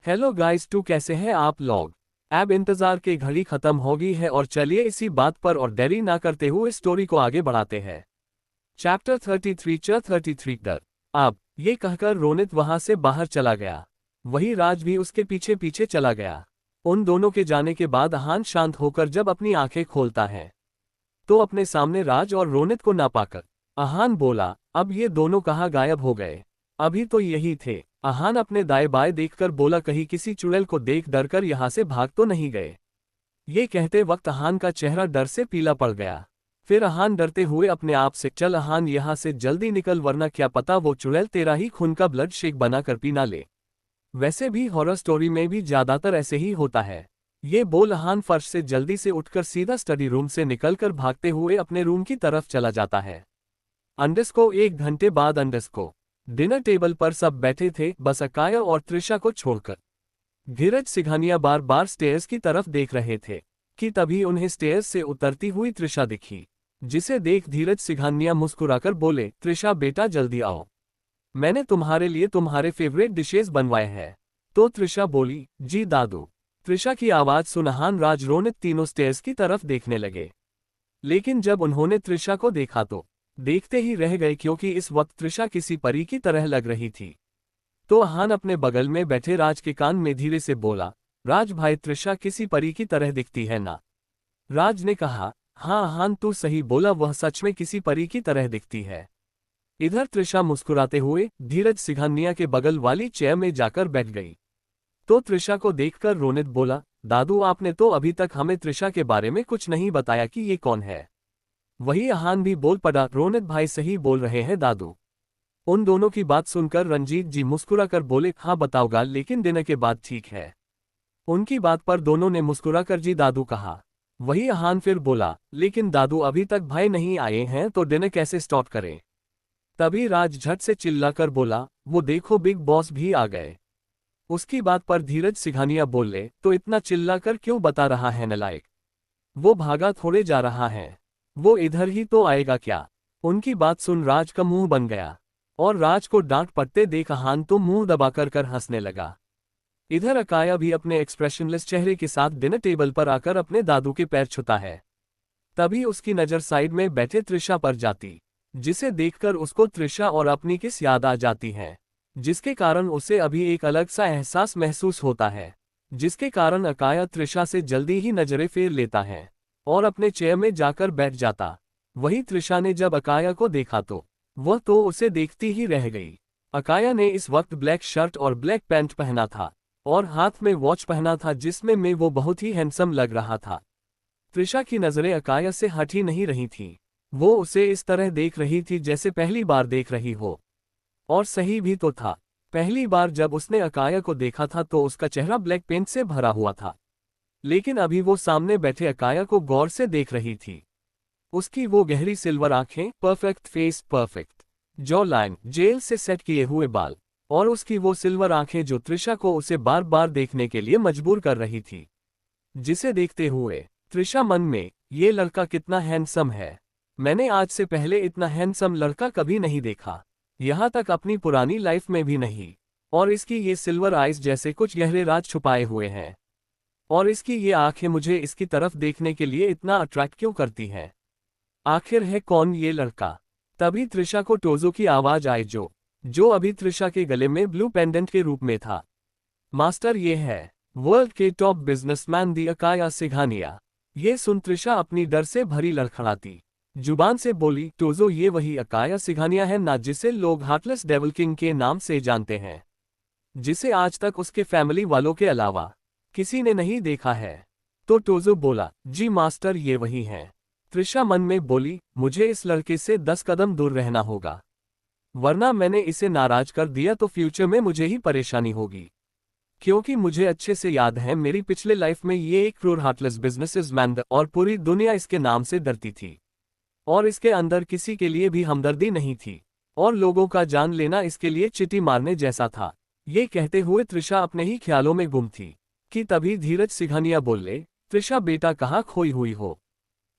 Hello guys, to कैसे हैं आप लोग। अब इंतजार की घड़ी खत्म हो गई है और चलिए इसी बात पर और देरी ना करते हुए स्टोरी को आगे बढ़ाते हैं। चैप्टर 33 डर। अब ये कहकर रोनित वहां से बाहर चला गया। वही राज भी उसके पीछे पीछे चला गया। उन दोनों के जाने के बाद अहान शांत होकर जब अपनी आंखें खोलता है तो अपने सामने राज और रोनित को ना पाकर अहान बोला, अब ये दोनों कहाँ गायब हो गए। अभी तो यही थे। अहान अपने दाएं बाएं देखकर बोला, कहीं किसी चुड़ैल को देख डरकर यहाँ से भाग तो नहीं गए। ये कहते वक्त अहान का चेहरा डर से पीला पड़ गया। फिर अहान डरते हुए अपने आप से, चल अहान यहाँ से जल्दी निकल वरना क्या पता वो चुड़ैल तेरा ही खून का ब्लड शेक बनाकर पी ना ले। वैसे भी हॉरर स्टोरी में भी ज्यादातर ऐसे ही होता है। ये बोल अहान फर्श से जल्दी से उठकर सीधा स्टडी रूम से निकलकर भागते हुए अपने रूम की तरफ चला जाता है। अंडस्को 1 घंटे बाद अंडस्को डिनर टेबल पर सब बैठे थे, बस अकाया और त्रिशा को छोड़कर। धीरज सिघानिया बार बार स्टेयर्स की तरफ देख रहे थे कि तभी उन्हें स्टेयर्स से उतरती हुई त्रिशा दिखी, जिसे देख धीरज सिघानिया मुस्कुराकर बोले, त्रिशा बेटा जल्दी आओ, मैंने तुम्हारे लिए तुम्हारे फेवरेट डिशेस बनवाए हैं। तो त्रिशा बोली, जी दादू। त्रिशा की आवाज सुन अहान, राज, रोनित तीनों स्टेयर्स की तरफ देखने लगे। लेकिन जब उन्होंने त्रिशा को देखा तो देखते ही रह गए, क्योंकि इस वक्त त्रिशा किसी परी की तरह लग रही थी। तो अहान अपने बगल में बैठे राज के कान में धीरे से बोला, राज भाई, त्रिशा किसी परी की तरह दिखती है ना। राज ने कहा, हाँ अहान तू सही बोला, वह सच में किसी परी की तरह दिखती है। इधर त्रिशा मुस्कुराते हुए धीरज सिघानिया के बगल वाली चेयर में जाकर बैठ गई। तो त्रिशा को देखकर रोनित बोला, दादू आपने तो अभी तक हमें त्रिशा के बारे में कुछ नहीं बताया कि ये कौन है। वही अहान भी बोल पड़ा, रोनित भाई सही बोल रहे हैं दादू। उन दोनों की बात सुनकर रंजीत जी मुस्कुराकर बोले, हाँ बताऊंगा लेकिन डिनर के बाद, ठीक है। उनकी बात पर दोनों ने मुस्कुराकर जी दादू कहा। वही अहान फिर बोला, लेकिन दादू अभी तक भाई नहीं आए हैं तो डिनर कैसे स्टार्ट करें। तभी राज झट से चिल्लाकर बोला, वो देखो बिग बॉस भी आ गए। उसकी बात पर धीरज सिघानिया बोले, तो इतना चिल्लाकर क्यों बता रहा है नलायक, वो भागा थोड़े जा रहा है, वो इधर ही तो आएगा क्या। उनकी बात सुन राज का मुंह बन गया और राज को डांट पड़ते देख अहान तो मुंह दबाकर कर हंसने लगा। इधर अकाया भी अपने एक्सप्रेशनलेस चेहरे के साथ डिनर टेबल पर आकर अपने दादू के पैर छूता है। तभी उसकी नजर साइड में बैठे त्रिशा पर जाती, जिसे देखकर उसको त्रिशा और अपनी किस याद आ जाती है, जिसके कारण उसे अभी एक अलग सा एहसास महसूस होता है, जिसके कारण अकाया त्रिशा से जल्दी ही नजरें फेर लेता है और अपने चेयर में जाकर बैठ जाता। वही त्रिशा ने जब अकाया को देखा तो वह तो उसे देखती ही रह गई। अकाया ने इस वक्त ब्लैक शर्ट और ब्लैक पैंट पहना था और हाथ में वॉच पहना था, जिसमें में वो बहुत ही हैंडसम लग रहा था। त्रिशा की नजरें अकाया से हट ही नहीं रही थीं। वो उसे इस तरह देख रही थी जैसे पहली बार देख रही हो। और सही भी तो था। पहली बार जब उसने अकाया को देखा था तो उसका चेहरा ब्लैक पेंट से भरा हुआ था, लेकिन अभी वो सामने बैठे अकाया को गौर से देख रही थी। उसकी वो गहरी सिल्वर आंखें, perfect face, perfect jaw line, gel से सेट किए हुए बाल, और उसकी वो सिल्वर आंखें जो त्रिशा को उसे बार बार देखने के लिए मजबूर कर रही थी। जिसे देखते हुए त्रिशा मन में, ये लड़का कितना हैंडसम है, मैंने आज से पहले इतना हैंडसम लड़का कभी नहीं देखा, यहाँ तक अपनी पुरानी लाइफ में भी नहीं। और इसकी ये सिल्वर आइज जैसे कुछ गहरे राज छुपाए हुए हैं, और इसकी ये आंखें मुझे इसकी तरफ देखने के लिए इतना अट्रैक्ट क्यों करती हैं। आखिर है कौन ये लड़का। तभी त्रिशा को टोजो की आवाज आई, जो अभी त्रिशा के गले में ब्लू पेंडेंट के रूप में था। मास्टर, ये है वर्ल्ड के टॉप बिजनेसमैन दी अकाया सिघानिया। ये सुन त्रिशा अपनी डर से भरी लड़खड़ाती जुबान से बोली, टोजो ये वही अकाया सिघानिया है ना, जिसे लोग हार्टलेस डेविल किंग के नाम से जानते हैं, जिसे आज तक उसके फैमिली वालों के अलावा किसी ने नहीं देखा है। तो टोजो बोला, जी मास्टर ये वही हैं। त्रिशा मन में बोली, मुझे इस लड़के से 10 कदम दूर रहना होगा, वरना मैंने इसे नाराज कर दिया तो फ्यूचर में मुझे ही परेशानी होगी, क्योंकि मुझे अच्छे से याद है मेरी पिछले लाइफ में ये एक क्रूर हार्टलेस बिजनेसमैन था और पूरी दुनिया इसके नाम से डरती थी, और इसके अंदर किसी के लिए भी हमदर्दी नहीं थी, और लोगों का जान लेना इसके लिए चिट्ठी मारने जैसा था। ये कहते हुए त्रिशा अपने ही ख्यालों में गुम थी कि तभी धीरज सिघानिया बोले, त्रिशा बेटा कहाँ खोई हुई हो,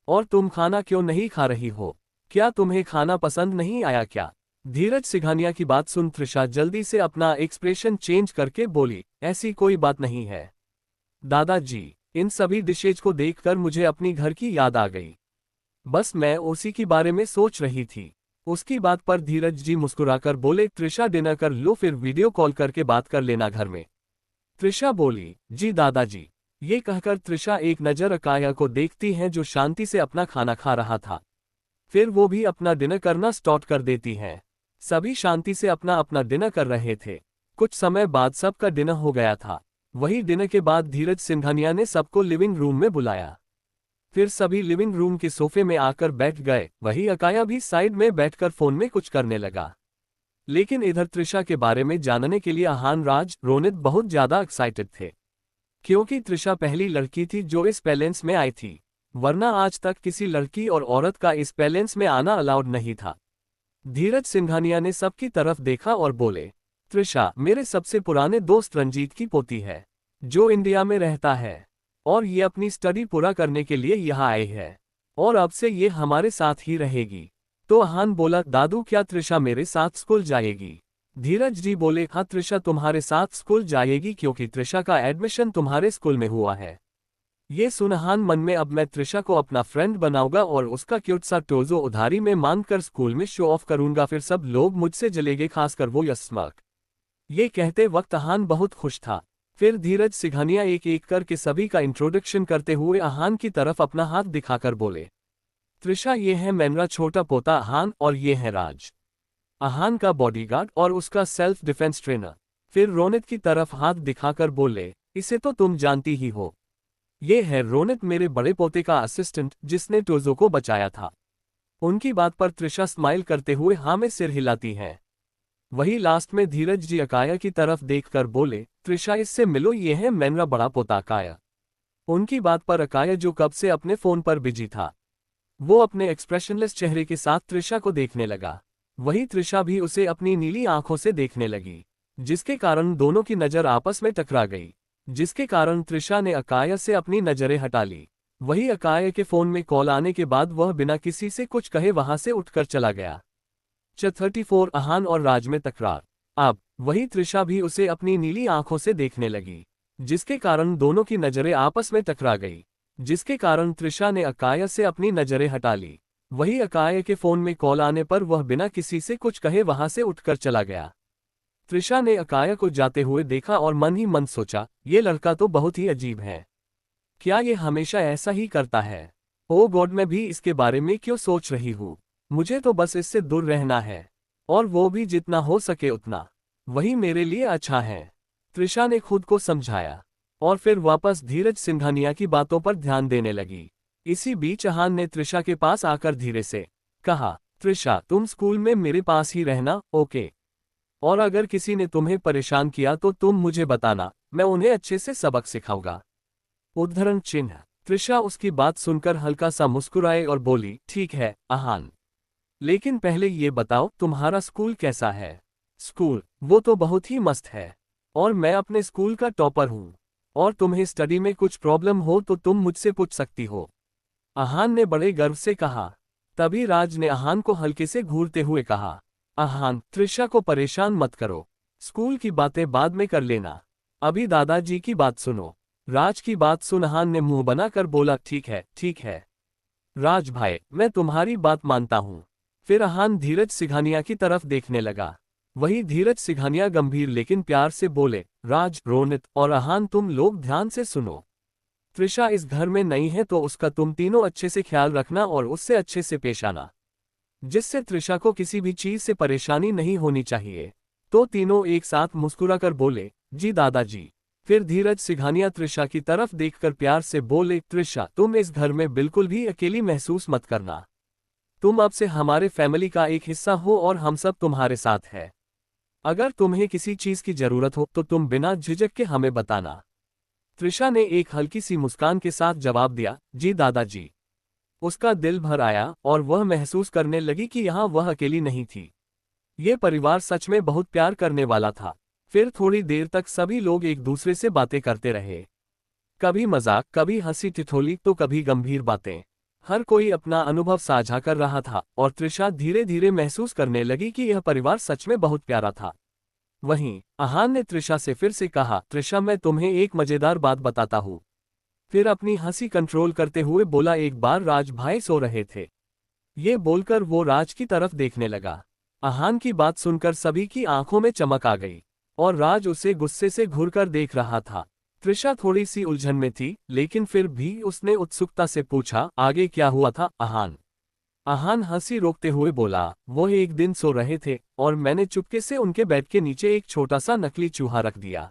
और तुम खाना क्यों नहीं खा रही हो, क्या तुम्हें खाना पसंद नहीं आया क्या। धीरज सिंघानिया की बात सुन त्रिशा जल्दी से अपना एक्सप्रेशन चेंज करके बोली, ऐसी कोई बात नहीं है दादाजी। इन सभी डिशेज को देखकर मुझे अपनी घर की याद आ गई। बस मैं उसी के बारे में सोच रही थी। उसकी बात पर धीरज जी मुस्कुराकर बोले, त्रिशा डिनर कर लो, फिर वीडियो कॉल करके बात कर लेना घर में। त्रिशा बोली, जी दादाजी। ये कहकर त्रिशा एक नज़र अकाया को देखती हैं जो शांति से अपना खाना खा रहा था। फिर वो भी अपना डिनर करना स्टार्ट कर देती हैं। सभी शांति से अपना अपना डिनर कर रहे थे। कुछ समय बाद सबका डिनर हो गया था। वही डिनर के बाद धीरज सिंघानिया ने सबको लिविंग रूम में बुलाया। फिर सभी लिविंग रूम के सोफे में आकर बैठ गए। वही अकाया भी साइड में बैठकर फोन में कुछ करने लगा। लेकिन इधर त्रिशा के बारे में जानने के लिए अहान, राज, रोनित बहुत ज्यादा एक्साइटेड थे, क्योंकि त्रिशा पहली लड़की थी जो इस पैलेस में आई थी, वरना आज तक किसी लड़की और औरत का इस पैलेस में आना अलाउड नहीं था। धीरज सिंघानिया ने सबकी तरफ देखा और बोले, त्रिशा मेरे सबसे पुराने दोस्त रंजीत की पोती है, जो इंडिया में रहता है, और ये अपनी स्टडी पूरा करने के लिए यहाँ आई है, और अब से ये हमारे साथ ही रहेगी। तो अहान बोला, दादू क्या त्रिशा मेरे साथ स्कूल जाएगी? धीरज जी बोले, हाँ त्रिशा तुम्हारे साथ स्कूल जाएगी, क्योंकि त्रिशा का एडमिशन तुम्हारे स्कूल में हुआ है। ये सुन अहान मन में, अब मैं त्रिशा को अपना फ्रेंड बनाऊंगा और उसका क्यूट सा टोजो उधारी में मांगकर स्कूल में शो ऑफ करूंगा, फिर सब लोग मुझसे जलेंगे, खासकर वो यस्मक। ये कहते वक्त अहान बहुत खुश था। फिर धीरज सिंघानिया एक एक करके सभी का इंट्रोडक्शन करते हुए अहान की तरफ अपना हाथ दिखाकर बोले, त्रिशा ये है मेरा छोटा पोता अहान, और ये है राज, अहान का बॉडीगार्ड और उसका सेल्फ डिफेंस ट्रेनर। फिर रोनित की तरफ हाथ दिखाकर बोले, इसे तो तुम जानती ही हो, ये है रोनित मेरे बड़े पोते का असिस्टेंट जिसने टोजो को बचाया था। उनकी बात पर त्रिशा स्माइल करते हुए हाँ में सिर हिलाती है। वही लास्ट में धीरज जी अकाया की तरफ देखकर बोले, त्रिशा इससे मिलो, ये है मेरा बड़ा पोता अकाया। उनकी बात पर अकाया जो कब से अपने फोन पर बिजी था, वो अपने एक्सप्रेशनलेस चेहरे के साथ त्रिशा को देखने लगा। वही त्रिशा भी उसे अपनी नीली आंखों से देखने लगी, जिसके कारण दोनों की नजर आपस में टकरा गई, जिसके कारण त्रिशा ने अकाया से अपनी नजरें हटा ली। वही अकाया के फोन में कॉल आने के बाद वह बिना किसी से कुछ कहे वहां से उठकर चला गया। 34 अहान और राज में तकरार। अब वही त्रिशा भी उसे अपनी नीली आंखों से देखने लगी, जिसके कारण दोनों की नजरें आपस में टकरा गई, जिसके कारण त्रिशा ने अकाया से अपनी नजरें हटा ली। वही अकाया के फोन में कॉल आने पर वह बिना किसी से कुछ कहे वहां से उठकर चला गया। त्रिशा ने अकाया को जाते हुए देखा और मन ही मन सोचा, ये लड़का तो बहुत ही अजीब है, क्या ये हमेशा ऐसा ही करता है? ओ गॉड, मैं भी इसके बारे में क्यों सोच रही हूँ? मुझे तो बस इससे दूर रहना है, और वो भी जितना हो सके उतना, वही मेरे लिए अच्छा है। त्रिशा ने खुद को समझाया और फिर वापस धीरज सिंघानिया की बातों पर ध्यान देने लगी। इसी बीच अहान ने त्रिशा के पास आकर धीरे से कहा, त्रिशा तुम स्कूल में मेरे पास ही रहना, ओके? और अगर किसी ने तुम्हें परेशान किया तो तुम मुझे बताना, मैं उन्हें अच्छे से सबक सिखाऊंगा। उद्धरण चिन्ह। त्रिशा उसकी बात सुनकर हल्का सा मुस्कुराए और बोली, ठीक है अहान, लेकिन पहले ये बताओ तुम्हारा स्कूल कैसा है? स्कूल? वो तो बहुत ही मस्त है, और मैं अपने स्कूल का टॉपर हूँ, और तुम्हें स्टडी में कुछ प्रॉब्लम हो तो तुम मुझसे पूछ सकती हो, अहान ने बड़े गर्व से कहा। तभी राज ने अहान को हल्के से घूरते हुए कहा, अहान त्रिशा को परेशान मत करो, स्कूल की बातें बाद में कर लेना, अभी दादाजी की बात सुनो। राज की बात सुन अहान ने मुंह बनाकर बोला, ठीक है ठीक है राज भाई, मैं तुम्हारी बात मानता हूँ। फिर अहान धीरज सिंघानिया की तरफ देखने लगा। वही धीरज सिंघानिया गंभीर लेकिन प्यार से बोले, राज, रोनित और अहान तुम लोग ध्यान से सुनो, त्रिशा इस घर में नहीं है तो उसका तुम तीनों अच्छे से ख्याल रखना और उससे अच्छे से पेश आना, जिससे त्रिशा को किसी भी चीज से परेशानी नहीं होनी चाहिए। तो तीनों एक साथ मुस्कुराकर बोले, जी दादाजी। फिर धीरज सिंघानिया त्रिशा की तरफ देखकर प्यार से बोले, त्रिशा तुम इस घर में बिल्कुल भी अकेली महसूस मत करना, तुम अब से हमारे फैमिली का एक हिस्सा हो और हम सब तुम्हारे साथ है। अगर तुम्हें किसी चीज की जरूरत हो तो तुम बिना झिझक के हमें बताना। त्रिशा ने एक हल्की सी मुस्कान के साथ जवाब दिया, जी दादाजी। उसका दिल भर आया और वह महसूस करने लगी कि यहाँ वह अकेली नहीं थी। ये परिवार सच में बहुत प्यार करने वाला था। फिर थोड़ी देर तक सभी लोग एक दूसरे से बातें करते रहे, कभी मजाक, कभी हंसी ठिठोली तो कभी गंभीर बातें। हर कोई अपना अनुभव साझा कर रहा था और त्रिशा धीरे धीरे महसूस करने लगी कि यह परिवार सच में बहुत प्यारा था। वहीं आहान ने त्रिशा से फिर से कहा, त्रिशा मैं तुम्हें एक मजेदार बात बताता हूँ। फिर अपनी हंसी कंट्रोल करते हुए बोला, एक बार राज भाई सो रहे थे। ये बोलकर वो राज की तरफ देखने लगा। आहान की बात सुनकर सभी की आंखों में चमक आ गई और राज उसे गुस्से से घूरकर देख रहा था। त्रिशा थोड़ी सी उलझन में थी, लेकिन फिर भी उसने उत्सुकता से पूछा, आगे क्या हुआ था आहान? आहान हंसी रोकते हुए बोला, वो एक दिन सो रहे थे और मैंने चुपके से उनके बेड के नीचे एक छोटा सा नकली चूहा रख दिया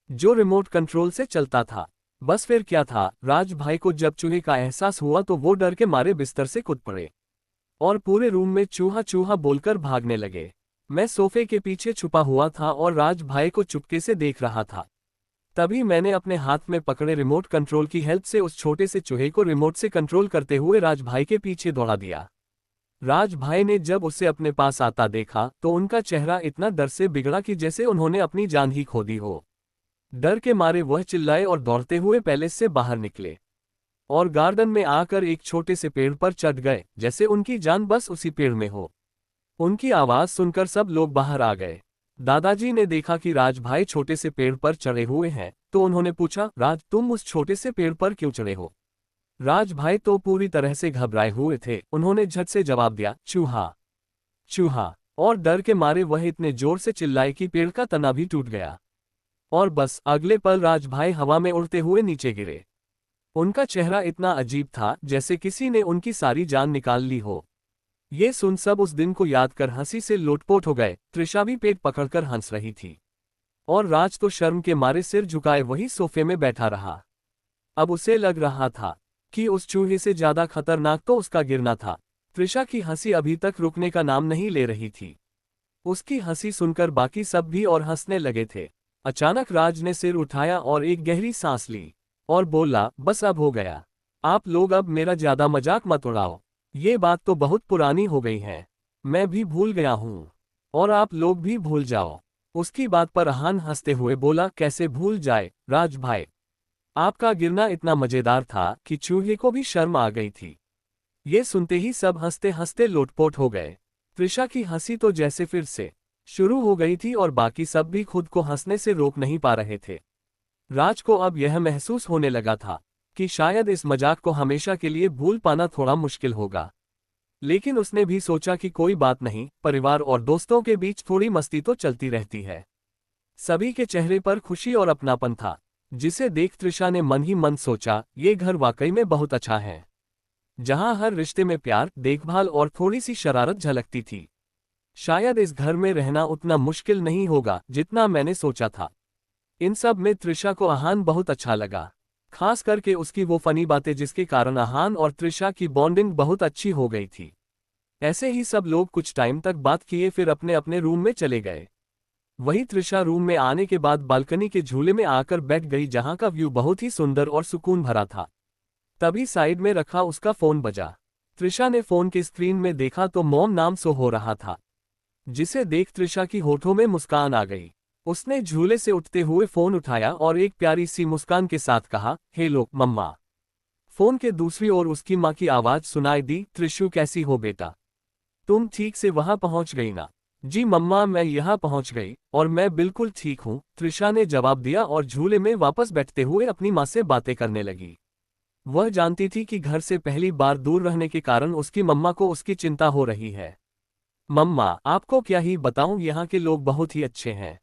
जो रिमोट कंट्रोल से चलता था। बस फिर क्या था, राज भाई को जब चूहे का एहसास हुआ तो वो डर के मारे बिस्तर से कूद पड़े और पूरे रूम में चूहा चूहा बोलकर भागने लगे। मैं सोफे के पीछे छुपा हुआ था और राज भाई को चुपके से देख रहा था। तभी मैंने अपने हाथ में पकड़े रिमोट कंट्रोल की हेल्प से उस छोटे से चूहे को रिमोट से कंट्रोल करते हुए राज भाई के पीछे दौड़ा दिया। राज भाई ने जब उसे अपने पास आता देखा तो उनका चेहरा इतना डर से बिगड़ा कि जैसे उन्होंने अपनी जान ही खो दी हो। डर के मारे वह चिल्लाए और दौड़ते हुए पैलेस से बाहर निकले और गार्डन में आकर एक छोटे से पेड़ पर चढ़ गए, जैसे उनकी जान बस उसी पेड़ में हो। उनकी आवाज सुनकर सब लोग बाहर आ गए। दादाजी ने देखा कि राज भाई छोटे से पेड़ पर चढ़े हुए हैं तो उन्होंने पूछा, राज तुम उस छोटे से पेड़ पर क्यों चढ़े हो? राज भाई तो पूरी तरह से घबराए हुए थे। उन्होंने झट से जवाब दिया, चूहा चूहा। और डर के मारे वह इतने जोर से चिल्लाए कि पेड़ का तना भी टूट गया और बस अगले पल राज भाई हवा में उड़ते हुए नीचे गिरे। उनका चेहरा इतना अजीब था जैसे किसी ने उनकी सारी जान निकाल ली हो। ये सुन सब उस दिन को याद कर हंसी से लोटपोट हो गए। त्रिशा भी पेट पकड़कर हंस रही थी और राज तो शर्म के मारे सिर झुकाए वही सोफे में बैठा रहा। अब उसे लग रहा था कि उस चूहे से ज्यादा खतरनाक तो उसका गिरना था। त्रिशा की हंसी अभी तक रुकने का नाम नहीं ले रही थी। उसकी हंसी सुनकर बाकी सब भी और हंसने लगे थे। अचानक राज ने सिर उठाया और एक गहरी सांस ली और बोला, बस अब हो गया। आप लोग अब मेरा ज्यादा मजाक मत उड़ाओ। ये बात तो बहुत पुरानी हो गई है। मैं भी भूल गया हूँ और आप लोग भी भूल जाओ। उसकी बात पर आहान हंसते हुए बोला, कैसे भूल जाए राज भाई? आपका गिरना इतना मजेदार था कि चूहे को भी शर्म आ गई थी। ये सुनते ही सब हंसते हंसते लोटपोट हो गए। त्रिशा की हंसी तो जैसे फिर से शुरू हो गई थी और बाकी सब भी खुद को हंसने से रोक नहीं पा रहे थे। राज को अब यह महसूस होने लगा था कि शायद इस मजाक को हमेशा के लिए भूल पाना थोड़ा मुश्किल होगा। लेकिन उसने भी सोचा कि कोई बात नहीं, परिवार और दोस्तों के बीच थोड़ी मस्ती तो चलती रहती है। सभी के चेहरे पर खुशी और अपनापन था, जिसे देख त्रिशा ने मन ही मन सोचा, ये घर वाकई में बहुत अच्छा है, जहां हर रिश्ते में प्यार, देखभाल और थोड़ी सी शरारत झलकती थी। शायद इस घर में रहना उतना मुश्किल नहीं होगा जितना मैंने सोचा था। इन सब में त्रिशा को आहान बहुत अच्छा लगा, खास करके उसकी वो फनी बातें जिसके कारण आहान और त्रिशा की बॉन्डिंग बहुत अच्छी हो गई थी। ऐसे ही सब लोग कुछ टाइम तक बात किए फिर अपने अपने रूम में चले गए। वही त्रिशा रूम में आने के बाद बालकनी के झूले में आकर बैठ गई, जहां का व्यू बहुत ही सुंदर और सुकून भरा था। तभी साइड में रखा उसका फोन बजा। त्रिशा ने फोन की स्क्रीन में देखा तो मॉम नाम शो हो रहा था, जिसे देख त्रिशा की होठों में मुस्कान आ गई। उसने झूले से उठते हुए फोन उठाया और एक प्यारी सी मुस्कान के साथ कहा, हेलो मम्मा। फोन के दूसरी ओर उसकी माँ की आवाज सुनाई दी, त्रिशु कैसी हो बेटा? तुम ठीक से वहां पहुंच गई ना? जी मम्मा, मैं यहाँ पहुंच गई और मैं बिल्कुल ठीक हूँ, त्रिशा ने जवाब दिया और झूले में वापस बैठते हुए अपनी माँ से बातें करने लगी। वह जानती थी कि घर से पहली बार दूर रहने के कारण उसकी मम्मा को उसकी चिंता हो रही है। मम्मा, आपको क्या ही बताऊं, यहाँ के लोग बहुत ही अच्छे हैं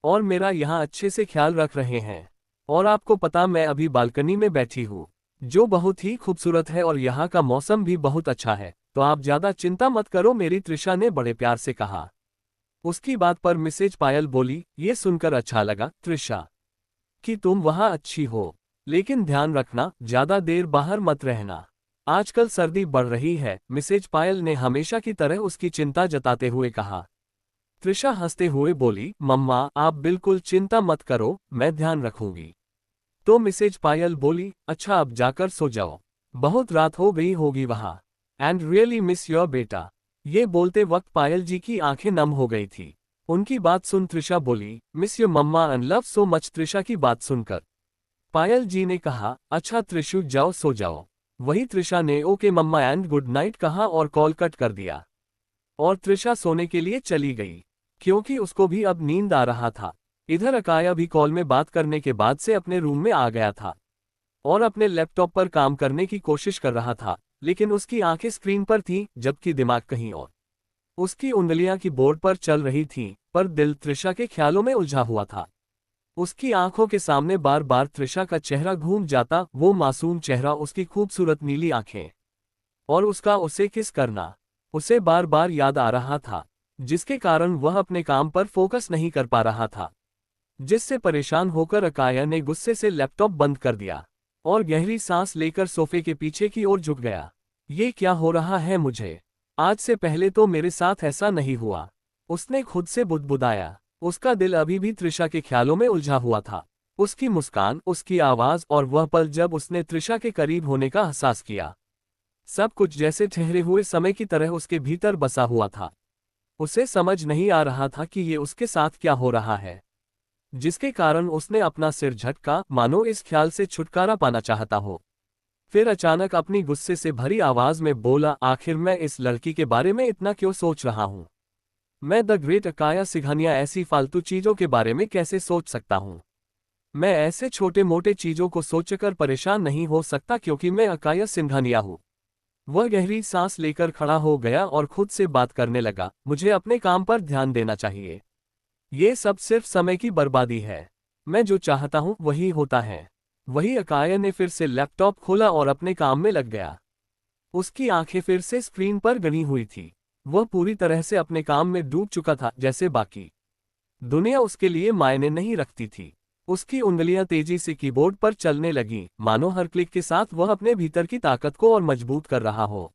और मेरा यहाँ अच्छे से ख्याल रख रहे हैं। और आपको पता, मैं अभी बालकनी में बैठी हूँ जो बहुत ही खूबसूरत है और यहाँ का मौसम भी बहुत अच्छा है, तो आप ज्यादा चिंता मत करो, मेरी त्रिशा ने बड़े प्यार से कहा। उसकी बात पर मिसेज पायल बोली, ये सुनकर अच्छा लगा त्रिशा कि तुम वहाँ अच्छी हो, लेकिन ध्यान रखना ज्यादा देर बाहर मत रहना, आजकल सर्दी बढ़ रही है, मिसेज पायल ने हमेशा की तरह उसकी चिंता जताते हुए कहा। त्रिशा हंसते हुए बोली, मम्मा आप बिल्कुल चिंता मत करो, मैं ध्यान रखूंगी। तो मिसेज पायल बोली, अच्छा अब जाकर सो जाओ, बहुत रात हो गई होगी वहां। एंड रियली मिस योर बेटा। ये बोलते वक्त पायल जी की आंखें नम हो गई थी। उनकी बात सुन त्रिशा बोली, miss your mama and love so much. Trisha की बात सुनकर पायल जी ने कहा, अच्छा त्रिशु जाओ सो जाओ। वही त्रिशा ने okay mama and good night कहा और कॉल कट कर दिया। और त्रिशा सोने के लिए चली गई, क्योंकि उसको भी अब नींद आ रहा था। इधर अकाया भी कॉल में बात करने के बाद से अपने रूम में आ गया था और अपने लैपटॉप पर काम करने की कोशिश कर रहा था, लेकिन उसकी आंखें स्क्रीन पर थीं, जबकि दिमाग कहीं और। उसकी उंगलियां कीबोर्ड पर चल रही थीं, पर दिल त्रिशा के ख्यालों में उलझा हुआ था। उसकी आंखों के सामने बार बार त्रिशा का चेहरा घूम जाता, वो मासूम चेहरा, उसकी खूबसूरत नीली आंखें और उसका उसे किस करना उसे बार बार याद आ रहा था, जिसके कारण वह अपने काम पर फोकस नहीं कर पा रहा था। जिससे परेशान होकर अकाया ने गुस्से से लैपटॉप बंद कर दिया और गहरी सांस लेकर सोफे के पीछे की ओर झुक गया। ये क्या हो रहा है मुझे? आज से पहले तो मेरे साथ ऐसा नहीं हुआ, उसने खुद से बुदबुदाया। उसका दिल अभी भी त्रिशा के ख्यालों में उलझा हुआ था। उसकी मुस्कान, उसकी आवाज और वह पल जब उसने त्रिशा के करीब होने का एहसास किया, सब कुछ जैसे ठहरे हुए समय की तरह उसके भीतर बसा हुआ था। उसे समझ नहीं आ रहा था कि ये उसके साथ क्या हो रहा है, जिसके कारण उसने अपना सिर झटका, मानो इस ख्याल से छुटकारा पाना चाहता हो। फिर अचानक अपनी गुस्से से भरी आवाज में बोला, आखिर मैं इस लड़की के बारे में इतना क्यों सोच रहा हूं? मैं द ग्रेट अकाया सिंघानिया ऐसी फालतू चीजों के बारे में कैसे सोच सकता हूं? मैं ऐसे छोटे मोटे चीजों को सोचकर परेशान नहीं हो सकता, क्योंकि मैं अकाया सिंघानिया हूं। वह गहरी सांस लेकर खड़ा हो गया और खुद से बात करने लगा, मुझे अपने काम पर ध्यान देना चाहिए। ये सब सिर्फ समय की बर्बादी है। मैं जो चाहता हूं वही होता है। वही अकाया ने फिर से लैपटॉप खोला और अपने काम में लग गया। उसकी आंखें फिर से स्क्रीन पर गड़ी हुई थी। वह पूरी तरह से अपने काम में डूब चुका था, जैसे बाकी दुनिया उसके लिए मायने नहीं रखती थी। उसकी उंगलियां तेजी से कीबोर्ड पर चलने लगीं, मानो हर क्लिक के साथ वह अपने भीतर की ताकत को और मजबूत कर रहा हो।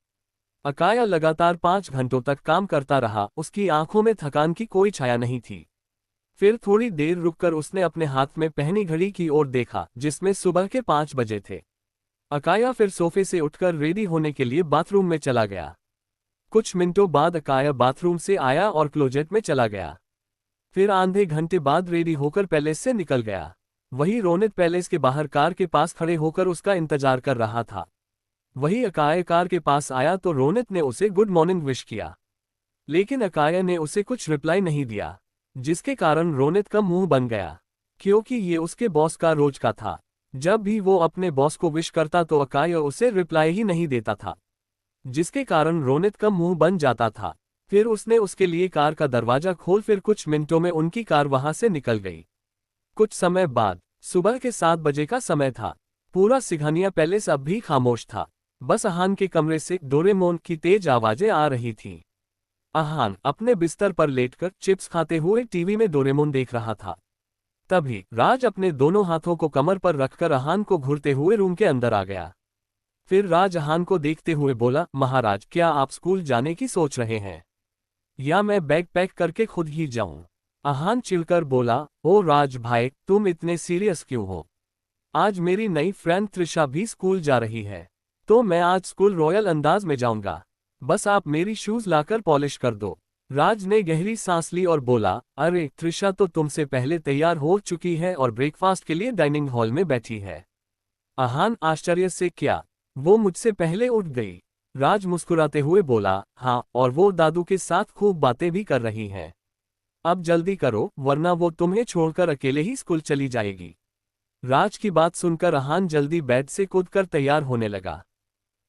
अकाया लगातार 5 घंटों तक काम करता रहा, उसकी आंखों में थकान की कोई छाया नहीं थी। फिर थोड़ी देर रुककर उसने अपने हाथ में पहनी घड़ी की ओर देखा, जिसमें सुबह के 5 बजे थे। अकाया फिर सोफे से उठकर रेडी होने के लिए बाथरूम में चला गया। कुछ मिनटों बाद अकाया बाथरूम से आया और क्लोजेट में चला गया। फिर आधे घंटे बाद रेडी होकर पैलेस से निकल गया। वही रोनित पैलेस के बाहर कार के पास खड़े होकर उसका इंतजार कर रहा था। वही अकाया कार के पास आया तो रोनित ने उसे गुड मॉर्निंग विश किया, लेकिन अकाया ने उसे कुछ रिप्लाई नहीं दिया, जिसके कारण रोनित का मुंह बन गया, क्योंकि ये उसके बॉस का रोज का था। जब भी वो अपने बॉस को विश करता तो अकाया उसे रिप्लाई ही नहीं देता था, जिसके कारण रोनित का मुंह बन जाता था। फिर उसने उसके लिए कार का दरवाजा खोल, फिर कुछ मिनटों में उनकी कार वहां से निकल गई। कुछ समय बाद सुबह के 7 बजे का समय था। पूरा सिंघानिया पैलेस अब भी खामोश था। बस अहान के कमरे से डोरेमोन की तेज आवाजें आ रही थीं। अहान अपने बिस्तर पर लेटकर चिप्स खाते हुए टीवी में डोरेमोन देख रहा था। तभी राज अपने दोनों हाथों को कमर पर रखकर अहान को घूरते हुए रूम के अंदर आ गया। फिर राज अहान को देखते हुए बोला, महाराज, क्या आप स्कूल जाने की सोच रहे हैं, या मैं बैग पैक करके खुद ही जाऊं? अहान चिढ़कर बोला, ओ राज भाई, तुम इतने सीरियस क्यों हो? आज मेरी नई फ्रेंड त्रिशा भी स्कूल जा रही है, तो मैं आज स्कूल रॉयल अंदाज में जाऊंगा। बस आप मेरी शूज लाकर पॉलिश कर दो। राज ने गहरी सांस ली और बोला, अरे त्रिशा तो तुमसे पहले तैयार हो चुकी है और ब्रेकफास्ट के लिए डाइनिंग हॉल में बैठी है। अहान आश्चर्य से, क्या वो मुझसे पहले उठ गई? राज मुस्कुराते हुए बोला, हाँ, और वो दादू के साथ खूब बातें भी कर रही हैं। अब जल्दी करो, वरना वो तुम्हें छोड़कर अकेले ही स्कूल चली जाएगी। राज की बात सुनकर अहान जल्दी बेड से कूदकर तैयार होने लगा।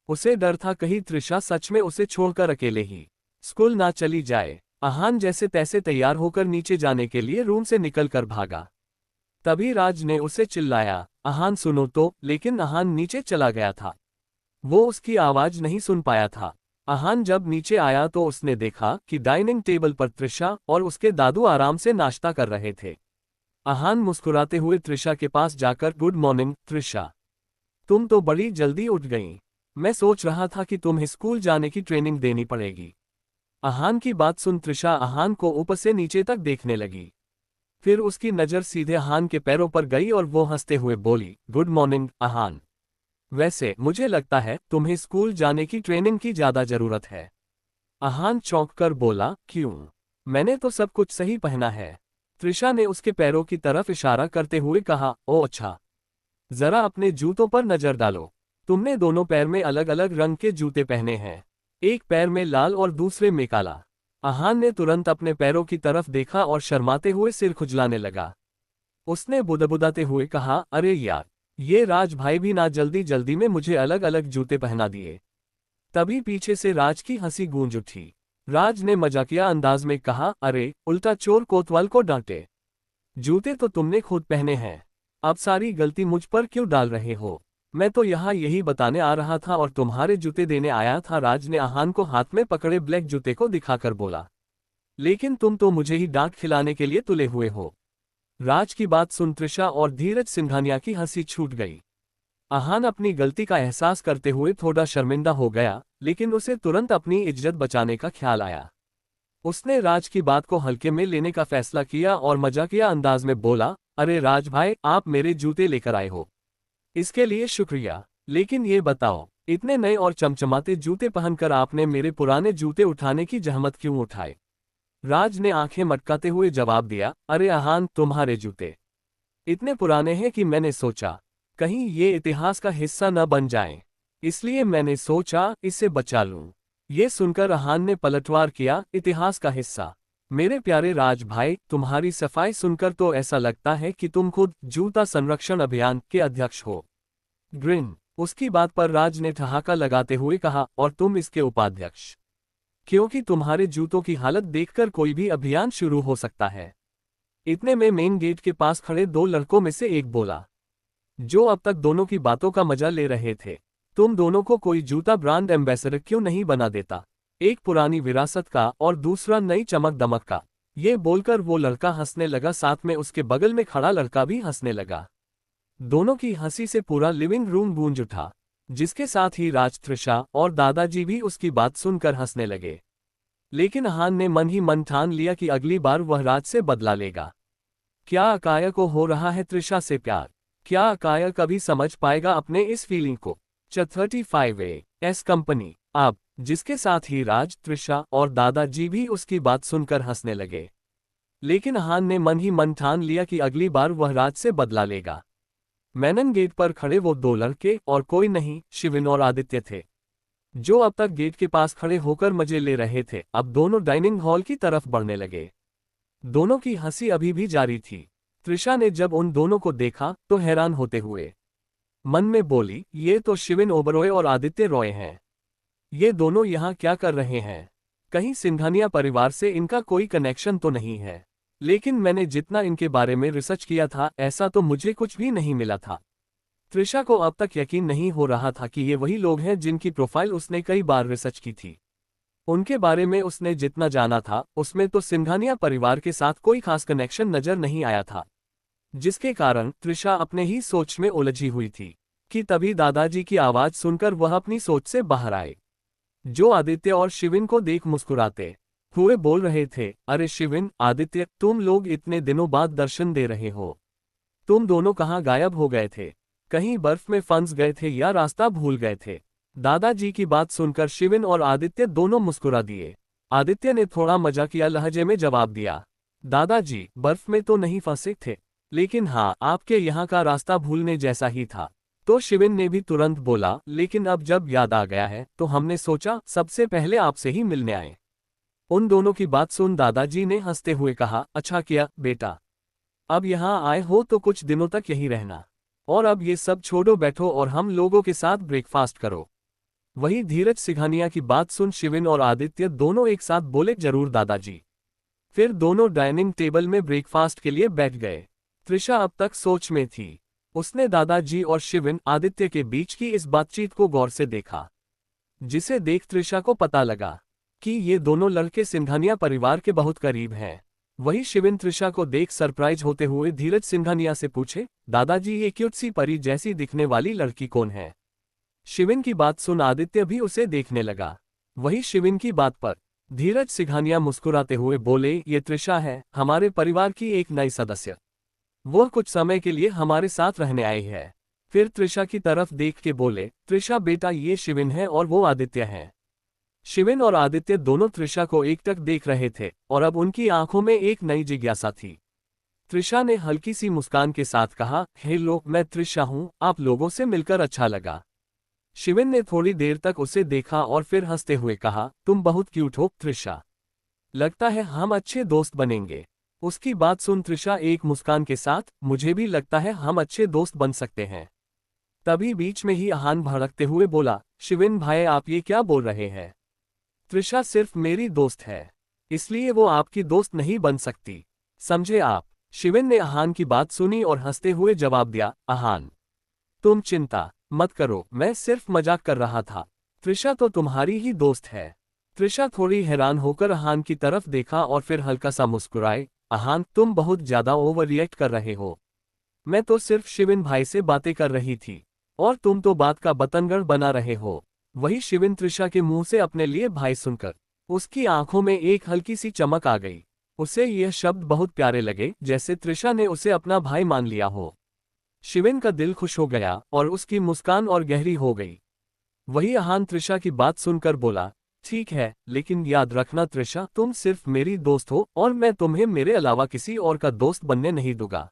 उसे डर था कहीं त्रिशा सच में उसे छोड़कर अकेले ही स्कूल ना चली जाए। अहान जैसे तैसे तैयार होकर नीचे जाने के लिए रूम से निकलकर भागा। तभी राज ने उसे चिल्लाया, अहान सुनो तो, लेकिन अहान नीचे चला गया था। वो उसकी आवाज नहीं सुन पाया था। अहान जब नीचे आया तो उसने देखा कि डाइनिंग टेबल पर त्रिशा और उसके दादू आराम से नाश्ता कर रहे थे। अहान मुस्कुराते हुए त्रिशा के पास जाकर, गुड मॉर्निंग त्रिशा, तुम तो बड़ी जल्दी उठ गईं। मैं सोच रहा था कि तुम्हें स्कूल जाने की ट्रेनिंग देनी पड़ेगी। अहान की बात सुन त्रिशा अहान को ऊपर से नीचे तक देखने लगी। फिर उसकी नज़र सीधे अहान के पैरों पर गई और वो हंसते हुए बोली, गुड मॉर्निंग अहान। वैसे मुझे लगता है तुम्हें स्कूल जाने की ट्रेनिंग की ज्यादा जरूरत है। अहान चौंक कर बोला, क्यों? मैंने तो सब कुछ सही पहना है। त्रिशा ने उसके पैरों की तरफ इशारा करते हुए कहा, ओ अच्छा, जरा अपने जूतों पर नजर डालो। तुमने दोनों पैर में अलग अलग रंग के जूते पहने हैं, एक पैर में लाल और दूसरे में काला। आहान ने तुरंत अपने पैरों की तरफ देखा और शर्माते हुए सिर खुजलाने लगा। उसने बुदबुदाते हुए कहा, अरे यार, ये राज भाई भी ना जल्दी जल्दी में मुझे अलग अलग जूते पहना दिए। तभी पीछे से राज की हंसी गूंज उठी। राज ने मजाकिया अंदाज में कहा, अरे उल्टा चोर कोतवाल को डांटे, जूते तो तुमने खुद पहने हैं, अब सारी गलती मुझ पर क्यों डाल रहे हो? मैं तो यहाँ यही बताने आ रहा था और तुम्हारे जूते देने आया था। राज ने आहान को हाथ में पकड़े ब्लैक जूते को दिखाकर बोला। लेकिन तुम तो मुझे ही डांट खिलाने के लिए तुले हुए हो। राज की बात सुन त्रिशा और धीरज सिंघानिया की हंसी छूट गई। आहान अपनी गलती का एहसास करते हुए थोड़ा शर्मिंदा हो गया, लेकिन उसे तुरंत अपनी इज्जत बचाने का ख्याल आया। उसने राज की बात को हल्के में लेने का फैसला किया और मजाकिया अंदाज में बोला, अरे राज भाई, आप मेरे जूते लेकर आए हो, इसके लिए शुक्रिया। लेकिन ये बताओ, इतने नए और चमचमाते जूते पहनकर आपने मेरे पुराने जूते उठाने की जहमत क्यों उठाए? राज ने आंखें मटकाते हुए जवाब दिया, अरे आहान, तुम्हारे जूते इतने पुराने हैं कि मैंने सोचा कहीं ये इतिहास का हिस्सा न बन जाएं, इसलिए मैंने सोचा इसे बचा लूं। ये सुनकर आहान ने पलटवार किया, इतिहास का हिस्सा? मेरे प्यारे राज भाई, तुम्हारी सफाई सुनकर तो ऐसा लगता है कि तुम खुद जूता संरक्षण अभियान के अध्यक्ष हो। ग्रिन। उसकी बात पर राज ने ठहाका लगाते हुए कहा, और तुम इसके उपाध्यक्ष, क्योंकि तुम्हारे जूतों की हालत देखकर कोई भी अभियान शुरू हो सकता है। इतने में मेन गेट के पास खड़े दो लड़कों में से एक बोला, जो अब तक दोनों की बातों का मजा ले रहे थे, तुम दोनों को कोई जूता ब्रांड एम्बेसडर क्यों नहीं बना देता? एक पुरानी विरासत का और दूसरा नई चमक दमक का। ये बोलकर वो लड़का हंसने लगा, साथ में उसके बगल में खड़ा लड़का भी हंसने लगा। दोनों की हंसी से पूरा लिविंग रूम गूंज उठा, जिसके साथ ही राज, त्रिशा और दादाजी भी उसकी बात सुनकर हंसने लगे। लेकिन आहान ने मन ही मन ठान लिया कि अगली बार वह राज से बदला लेगा। क्या अकाया को हो रहा है त्रिशा से प्यार? क्या अकाया कभी समझ पाएगा अपने इस फीलिंग को? 35A कंपनी अब, जिसके साथ ही राज, त्रिशा और दादाजी भी उसकी बात सुनकर हंसने लगे। लेकिन आहान ने मन ही मन ठान लिया कि अगली बार वह राज से बदला लेगा। मेनन गेट पर खड़े वो दो लड़के और कोई नहीं, शिविन और आदित्य थे, जो अब तक गेट के पास खड़े होकर मजे ले रहे थे। अब दोनों डाइनिंग हॉल की तरफ बढ़ने लगे। दोनों की हंसी अभी भी जारी थी। त्रिशा ने जब उन दोनों को देखा तो हैरान होते हुए मन में बोली, ये तो शिविन ओबरॉय और आदित्य रॉय हैं। ये दोनों यहाँ क्या कर रहे हैं? कहीं सिंघानिया परिवार से इनका कोई कनेक्शन तो नहीं है? लेकिन मैंने जितना इनके बारे में रिसर्च किया था, ऐसा तो मुझे कुछ भी नहीं मिला था। त्रिशा को अब तक यकीन नहीं हो रहा था कि ये वही लोग हैं जिनकी प्रोफाइल उसने कई बार रिसर्च की थी। उनके बारे में उसने जितना जाना था, उसमें तो सिंघानिया परिवार के साथ कोई खास कनेक्शन नजर नहीं आया था, जिसके कारण त्रिशा अपने ही सोच में उलझी हुई थी कि तभी दादाजी की आवाज सुनकर वह अपनी सोच से बाहर आए, जो आदित्य और शिविन को देख मुस्कुराते हुए बोल रहे थे, अरे शिविन, आदित्य, तुम लोग इतने दिनों बाद दर्शन दे रहे हो। तुम दोनों कहाँ गायब हो गए थे? कहीं बर्फ में फंस गए थे या रास्ता भूल गए थे? दादाजी की बात सुनकर शिविन और आदित्य दोनों मुस्कुरा दिए। आदित्य ने थोड़ा मजाकिया लहजे में जवाब दिया, दादाजी, बर्फ में तो नहीं फंसे थे, लेकिन हाँ, आपके यहाँ का रास्ता भूलने जैसा ही था। तो शिविन ने भी तुरंत बोला, लेकिन अब जब याद आ गया है तो हमने सोचा सबसे पहले आपसे ही मिलने आए। उन दोनों की बात सुन दादाजी ने हंसते हुए कहा, अच्छा किया बेटा, अब यहाँ आए हो तो कुछ दिनों तक यहीं रहना, और अब ये सब छोड़ो, बैठो और हम लोगों के साथ ब्रेकफास्ट करो। वही धीरज सिंघानिया की बात सुन शिविन और आदित्य दोनों एक साथ बोले, जरूर दादाजी। फिर दोनों डाइनिंग टेबल में ब्रेकफास्ट के लिए बैठ गए। त्रिशा अब तक सोच में थी। उसने दादाजी और शिविन, आदित्य के बीच की इस बातचीत को गौर से देखा, जिसे देख त्रिशा को पता लगा कि ये दोनों लड़के सिंघानिया परिवार के बहुत करीब हैं। वही शिविन त्रिशा को देख सरप्राइज होते हुए धीरज सिंघानिया से पूछे, दादाजी, ये क्यूट सी परी जैसी दिखने वाली लड़की कौन है? शिविन की बात सुन आदित्य भी उसे देखने लगा। वही शिविन की बात पर धीरज सिंघानिया मुस्कुराते हुए बोले, ये त्रिशा है, हमारे परिवार की एक नई सदस्य। वो कुछ समय के लिए हमारे साथ रहने आई है। फिर त्रिशा की तरफ देख के बोले, त्रिशा बेटा, ये शिविन है और वो आदित्य है। शिविन और आदित्य दोनों त्रिशा को एकटक देख रहे थे और अब उनकी आंखों में एक नई जिज्ञासा थी। त्रिशा ने हल्की सी मुस्कान के साथ कहा, हेलो, मैं त्रिशा हूँ, आप लोगों से मिलकर अच्छा लगा। शिविन ने थोड़ी देर तक उसे देखा और फिर हंसते हुए कहा, तुम बहुत क्यूट हो त्रिशा। लगता है हम अच्छे दोस्त बनेंगे। उसकी बात सुन त्रिशा एक मुस्कान के साथ, मुझे भी लगता है हम अच्छे दोस्त बन सकते हैं। तभी बीच में ही अहान भड़कते हुए बोला, शिविन भाई आप ये क्या बोल रहे हैं? त्रिशा सिर्फ मेरी दोस्त है, इसलिए वो आपकी दोस्त नहीं बन सकती, समझे आप? शिविन ने अहान की बात सुनी और हंसते हुए जवाब दिया, अहान तुम चिंता मत करो, मैं सिर्फ मजाक कर रहा था। त्रिशा तो तुम्हारी ही दोस्त है। त्रिशा थोड़ी हैरान होकर अहान की तरफ देखा और फिर हल्का सा मुस्कुराए, अहान तुम बहुत ज्यादा ओवर रिएक्ट कर रहे हो। मैं तो सिर्फ शिविन भाई से बातें कर रही थी और तुम तो बात का बतंगड़ बना रहे हो। वही शिविन त्रिशा के मुंह से अपने लिए भाई सुनकर उसकी आंखों में एक हल्की सी चमक आ गई। उसे यह शब्द बहुत प्यारे लगे, जैसे त्रिशा ने उसे अपना भाई मान लिया हो। शिविन का दिल खुश हो गया और उसकी मुस्कान और गहरी हो गई। वही अहान त्रिशा की बात सुनकर बोला, ठीक है, लेकिन याद रखना त्रिशा तुम सिर्फ मेरी दोस्त हो और मैं तुम्हें मेरे अलावा किसी और का दोस्त बनने नहीं दूंगा।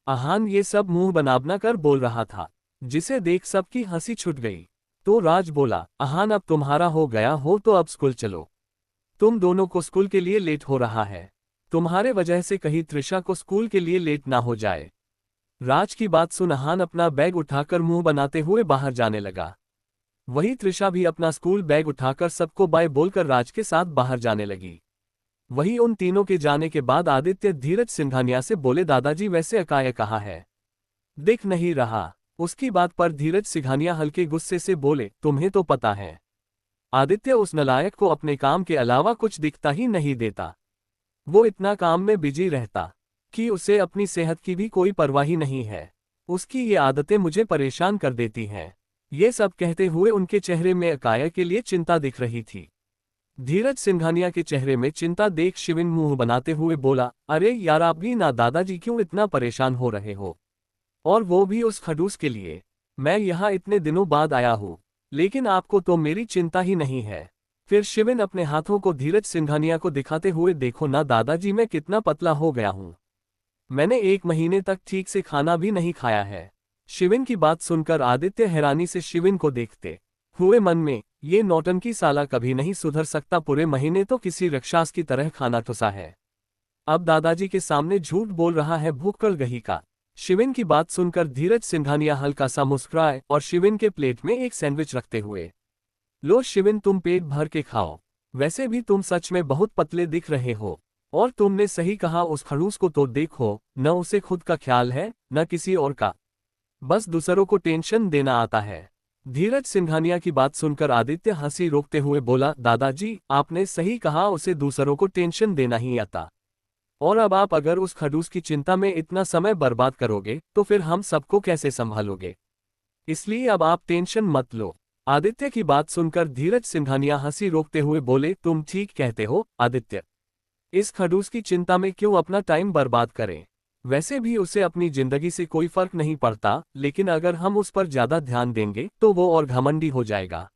अहान ये सब मुंह बनावना कर बोल रहा था, जिसे देख सबकी हंसी छूट गई। तो राज बोला, अहान अब तुम्हारा हो गया हो तो अब स्कूल चलो। तुम दोनों को स्कूल के लिए लेट हो रहा है। तुम्हारे वजह से कहीं त्रिशा को स्कूल के लिए लेट ना हो जाए। राज की बात सुन अहान अपना बैग उठाकर मुंह बनाते हुए बाहर जाने लगा। वही त्रिशा भी अपना स्कूल बैग उठाकर सबको बाय बोलकर राज के साथ बाहर जाने लगी। वही उन तीनों के जाने के बाद आदित्य धीरज सिंघानिया से बोले, दादाजी वैसे अकाय कहाँ है? दिख नहीं रहा। उसकी बात पर धीरज सिंघानिया हल्के गुस्से से बोले, तुम्हें तो पता है आदित्य उस नलायक को अपने काम के अलावा कुछ दिखता ही नहीं देता। वो इतना काम में बिजी रहता कि उसे अपनी सेहत की भी कोई परवाह ही नहीं है। उसकी ये आदतें मुझे परेशान कर देती हैं। ये सब कहते हुए उनके चेहरे में अकाय के लिए चिंता दिख रही थी। धीरज सिंघानिया के चेहरे में चिंता देख शिविन मुंह बनाते हुए बोला, अरे यार आप भी ना दादाजी क्यों इतना परेशान हो रहे हो? और वो भी उस खड़ूस के लिए। मैं यहाँ इतने दिनों बाद आया हूँ, लेकिन आपको तो मेरी चिंता ही नहीं है। फिर शिविन अपने हाथों को धीरज सिंघानिया को दिखाते हुए, देखो ना दादाजी मैं कितना पतला हो गया हूँ। मैंने 1 महीने तक ठीक से खाना भी नहीं खाया है। शिविन की बात सुनकर आदित्य हैरानी से शिविन को देखते हुए मन में, ये नौटंकी साला कभी नहीं सुधर सकता, पूरे महीने तो किसी राक्षस की तरह खाना ठुसा है। अब दादाजी के सामने झूठ बोल रहा है भूखल गही का। शिविन की बात सुनकर धीरज सिंघानिया हल्का सा मुस्कुराए और शिविन के प्लेट में एक सैंडविच रखते हुए, लो शिविन तुम पेट भर के खाओ। वैसे भी तुम सच में बहुत पतले दिख रहे हो। और तुमने सही कहा, उस खड़ूस को तो देखो, न उसे खुद का ख्याल है न किसी और का, बस दूसरों को टेंशन देना आता है। धीरज सिंघानिया की बात सुनकर आदित्य हंसी रोकते हुए बोला, दादाजी आपने सही कहा, उसे दूसरों को टेंशन देना ही आता। और अब आप अगर उस खड़ूस की चिंता में इतना समय बर्बाद करोगे तो फिर हम सबको कैसे संभालोगे? इसलिए अब आप टेंशन मत लो। आदित्य की बात सुनकर धीरज सिंघानिया हंसी रोकते हुए बोले, तुम ठीक कहते हो आदित्य। इस खड़ूस की चिंता में क्यों अपना टाइम बर्बाद करें? वैसे भी उसे अपनी जिंदगी से कोई फर्क नहीं पड़ता, लेकिन अगर हम उस पर ज्यादा ध्यान देंगे तो वो और घमंडी हो जाएगा।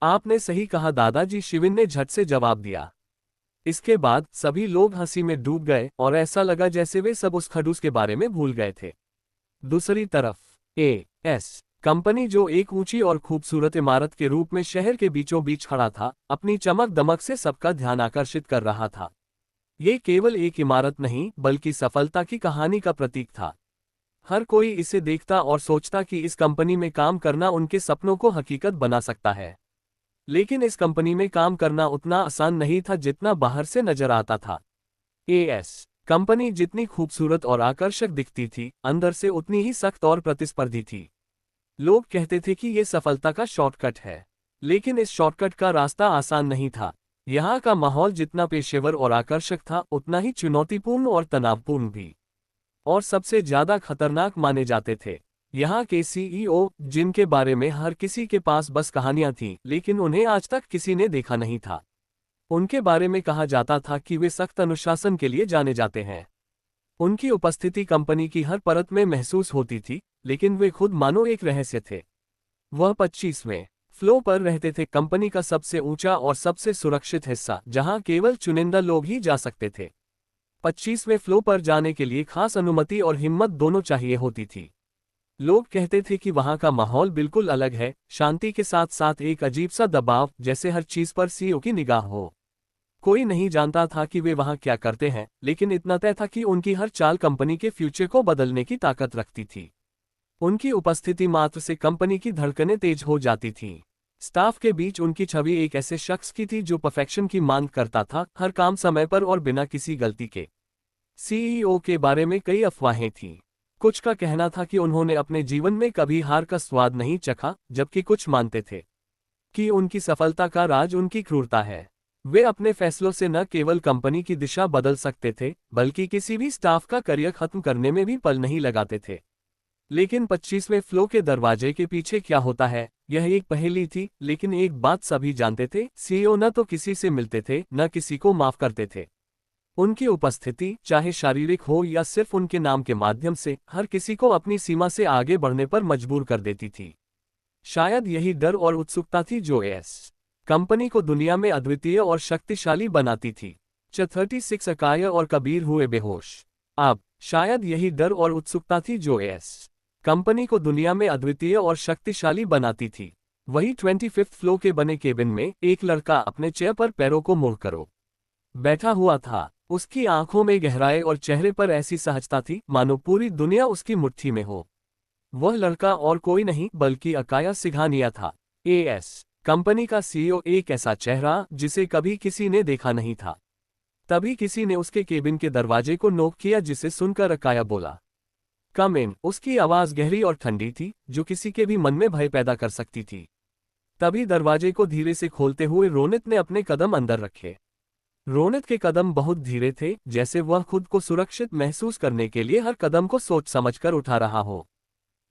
आपने सही कहा दादाजी, शिविन ने झट से जवाब दिया। इसके बाद सभी लोग हंसी में डूब गए और ऐसा लगा जैसे वे सब उस खड़ूस के बारे में भूल गए थे। दूसरी तरफ एएस कंपनी, जो एक ऊंची और खूबसूरत इमारत के रूप में शहर के बीचों बीच खड़ा था, अपनी चमक दमक से सबका ध्यान आकर्षित कर रहा था। ये केवल एक इमारत नहीं बल्कि सफलता की कहानी का प्रतीक था। हर कोई इसे देखता और सोचता कि इस कंपनी में काम करना उनके सपनों को हकीकत बना सकता है। लेकिन इस कंपनी में काम करना उतना आसान नहीं था जितना बाहर से नजर आता था। एएस कंपनी जितनी खूबसूरत और आकर्षक दिखती थी, अंदर से उतनी ही सख्त और प्रतिस्पर्धी थी। लोग कहते थे कि ये सफलता का शॉर्टकट है, लेकिन इस शॉर्टकट का रास्ता आसान नहीं था। यहाँ का माहौल जितना पेशेवर और आकर्षक था, उतना ही चुनौतीपूर्ण और तनावपूर्ण भी। और सबसे ज्यादा खतरनाक माने जाते थे यहाँ के सीईओ, जिनके बारे में हर किसी के पास बस कहानियां थीं, लेकिन उन्हें आज तक किसी ने देखा नहीं था। उनके बारे में कहा जाता था कि वे सख्त अनुशासन के लिए जाने जाते हैं। उनकी उपस्थिति कंपनी की हर परत में महसूस होती थी, लेकिन वे खुद मानो एक रहस्य थे। वह 25वें फ्लोर पर रहते थे, कंपनी का सबसे ऊंचा और सबसे सुरक्षित हिस्सा, जहां केवल चुनिंदा लोग ही जा सकते थे। 25वें फ्लोर पर जाने के लिए खास अनुमति और हिम्मत दोनों चाहिए होती थी। लोग कहते थे कि वहां का माहौल बिल्कुल अलग है, शांति के साथ साथ एक अजीब सा दबाव, जैसे हर चीज पर सीईओ की निगाह हो। कोई नहीं जानता था कि वे वहां क्या करते हैं, लेकिन इतना तय था कि उनकी हर चाल कंपनी के फ्यूचर को बदलने की ताकत रखती थी। उनकी उपस्थिति मात्र से कंपनी की धड़कनें तेज हो जाती थीं। स्टाफ के बीच उनकी छवि एक ऐसे शख्स की थी जो परफेक्शन की मांग करता था, हर काम समय पर और बिना किसी गलती के। सीईओ के बारे में कई अफवाहें थीं। कुछ का कहना था कि उन्होंने अपने जीवन में कभी हार का स्वाद नहीं चखा, जबकि कुछ मानते थे कि उनकी सफलता का राज उनकी क्रूरता है। वे अपने फैसलों से न केवल कंपनी की दिशा बदल सकते थे, बल्कि किसी भी स्टाफ का करियर खत्म करने में भी पल नहीं लगाते थे। लेकिन 25वें फ्लोर के दरवाजे के पीछे क्या होता है, यह एक पहेली थी। लेकिन एक बात सभी जानते थे, सीईओ न तो किसी से मिलते थे, न किसी को माफ करते थे। उनकी उपस्थिति, चाहे शारीरिक हो या सिर्फ उनके नाम के माध्यम से, हर किसी को अपनी सीमा से आगे बढ़ने पर मजबूर कर देती थी। शायद यही डर और उत्सुकता थी जो एस कंपनी को दुनिया में अद्वितीय और शक्तिशाली बनाती थी। 36 अकाया और कबीर हुए बेहोश। अब शायद यही डर और उत्सुकता थी जो एस कंपनी को दुनिया में अद्वितीय और शक्तिशाली बनाती थी। वही 25th फ्लोर के बने केबिन में एक लड़का अपने चेयर पर पैरों को मोड़कर बैठा हुआ था। उसकी आंखों में गहराई और चेहरे पर ऐसी सहजता थी मानो पूरी दुनिया उसकी मुट्ठी में हो। वह लड़का और कोई नहीं बल्कि अकाया सिघानिया था, एएस कंपनी का सीईओ। एक ऐसा चेहरा जिसे कभी किसी ने देखा नहीं था। तभी किसी ने उसके केबिन के दरवाजे को नॉक किया, जिसे सुनकर अकाया बोला, कम इन। उसकी आवाज गहरी और ठंडी थी, जो किसी के भी मन में भय पैदा कर सकती थी। तभी दरवाजे को धीरे से खोलते हुए रोनित ने अपने कदम अंदर रखे। रोनित के कदम बहुत धीरे थे, जैसे वह खुद को सुरक्षित महसूस करने के लिए हर कदम को सोच समझकर उठा रहा हो।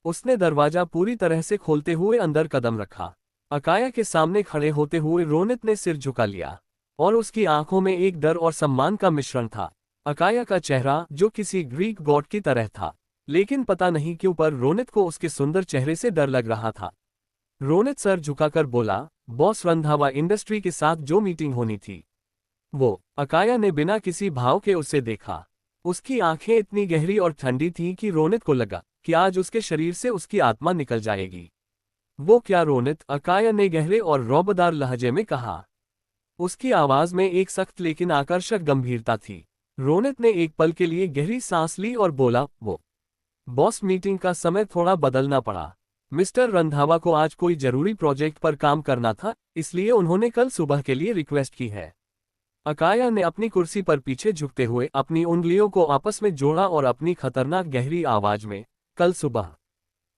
उसने दरवाजा पूरी तरह से खोलते हुए अंदर कदम रखा। अकाया के सामने खड़े होते हुए रोनित ने सिर झुका लिया और उसकी आंखों में एक डर और सम्मान का मिश्रण था। अकाया का चेहरा जो किसी ग्रीक गॉड की तरह था, लेकिन पता नहीं क्यों पर रोनित को उसके सुंदर चेहरे से डर लग रहा था। रोनित सर झुकाकर बोला, बॉस रंधावा इंडस्ट्री के साथ जो मीटिंग होनी थी वो। अकाया ने बिना किसी भाव के उसे देखा। उसकी आंखें इतनी गहरी और ठंडी थीं कि रोनित को लगा कि आज उसके शरीर से उसकी आत्मा निकल जाएगी। वो क्या रोनित? अकाया ने गहरे और रौबदार लहजे में कहा। उसकी आवाज में एक सख्त लेकिन आकर्षक गंभीरता थी। रोनित ने एक पल के लिए गहरी सांस ली और बोला, वो बॉस मीटिंग का समय थोड़ा बदलना पड़ा। मिस्टर रंधावा को आज कोई जरूरी प्रोजेक्ट पर काम करना था, इसलिए उन्होंने कल सुबह के लिए रिक्वेस्ट की है। अकाया ने अपनी कुर्सी पर पीछे झुकते हुए अपनी उंगलियों को आपस में जोड़ा और अपनी खतरनाक गहरी आवाज में, कल सुबह।